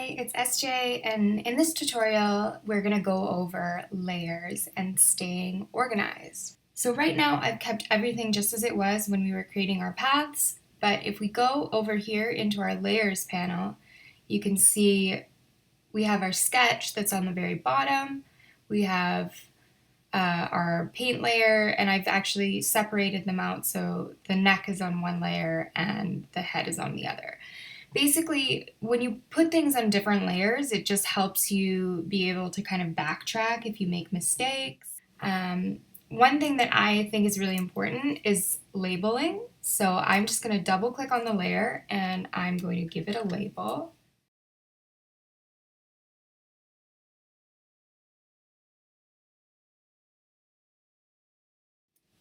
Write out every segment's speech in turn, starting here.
Hi, it's SJ, and in this tutorial, we're going to go over layers and staying organized. So right now, I've kept everything just as it was when we were creating our paths, but if we go over here into our layers panel, you can see we have our sketch that's on the very bottom. We have our paint layer, and I've actually separated them out so the neck is on one layer and the head is on the other. Basically, when you put things on different layers, it just helps you be able to kind of backtrack if you make mistakes. One thing that I think is really important is labeling. So I'm just going to double click on the layer and I'm going to give it a label.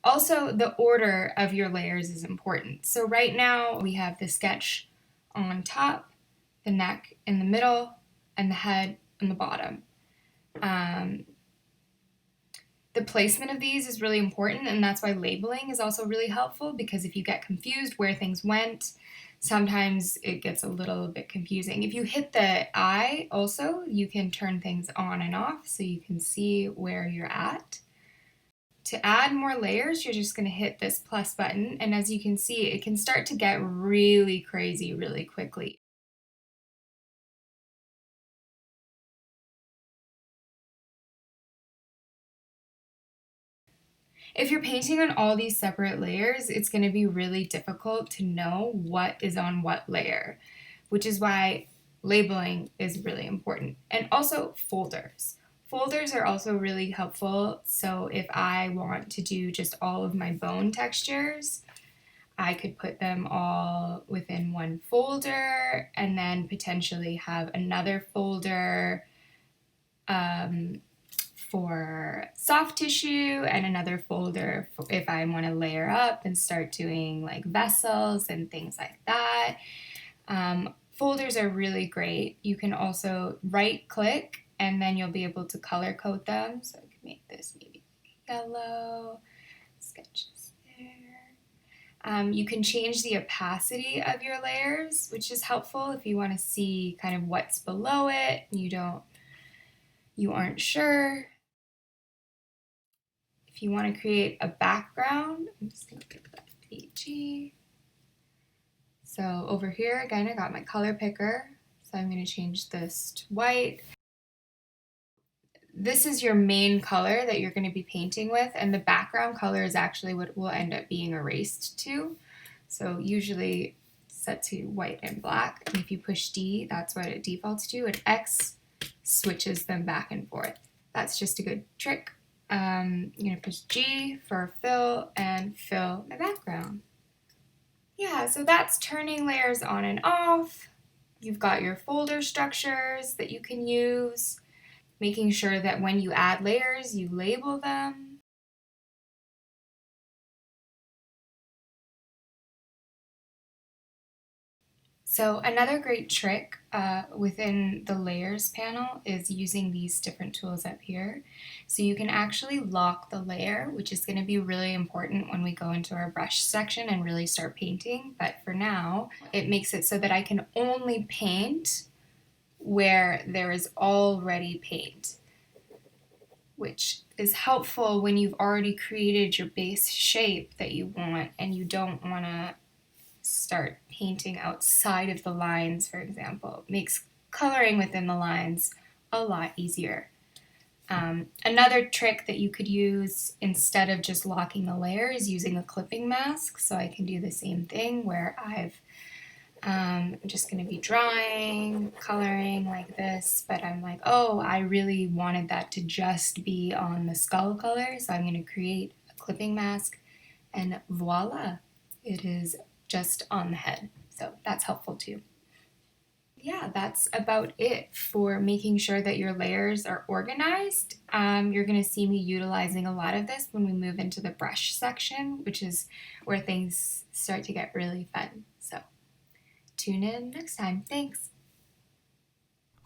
Also, the order of your layers is important. So right now we have the sketch on top, the neck in the middle, and the head in the bottom. The placement of these is really important, and that's why labeling is also really helpful, because if you get confused where things went, sometimes it gets a little bit confusing. If you hit the eye also, you can turn things on and off so you can see where you're at. To add more layers, you're just going to hit this plus button, and as you can see, it can start to get really crazy really quickly. If you're painting on all these separate layers, it's going to be really difficult to know what is on what layer, which is why labeling is really important. And also folders. Folders are also really helpful. So if I want to do just all of my bone textures, I could put them all within one folder and then potentially have another folder for soft tissue and another folder if I want to layer up and start doing like vessels and things like that. Folders are really great. You can also right click and then you'll be able to color code them. So I can make this maybe yellow, sketches there. You can change the opacity of your layers, which is helpful if you want to see kind of what's below it and you aren't sure. If you want to create a background, I'm just going to give that PG. So over here, again, I got my color picker. So I'm going to change this to white. This is your main color that you're going to be painting with, and the background color is actually what will end up being erased to. So usually set to white and black, and if you push D, that's what it defaults to, and X switches them back and forth. That's just a good trick. I'm going to push G for fill and fill my background. Yeah, so that's turning layers on and off. You've got your folder structures that you can use, making sure that when you add layers, you label them. So another great trick within the layers panel is using these different tools up here. So you can actually lock the layer, which is going to be really important when we go into our brush section and really start painting. But for now, it makes it so that I can only paint where there is already paint, which is helpful when you've already created your base shape that you want and you don't want to start painting outside of the lines, for example. It makes coloring within the lines a lot easier. Another trick that you could use instead of just locking the layer is using a clipping mask. So I can do the same thing where I'm just going to be drawing, coloring like this, but I'm like, oh, I really wanted that to just be on the skull color, so I'm going to create a clipping mask, and voila, it is just on the head. So that's helpful too. Yeah, that's about it for making sure that your layers are organized. You're going to see me utilizing a lot of this when we move into the brush section, which is where things start to get really fun. So tune in next time. Thanks.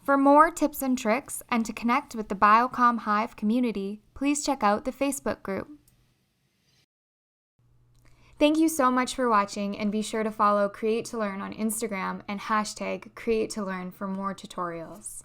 For more tips and tricks and to connect with the Biocomm Hive community, please check out the Facebook group. Thank you so much for watching, and be sure to follow Create to Learn on Instagram and hashtag Create to Learn for more tutorials.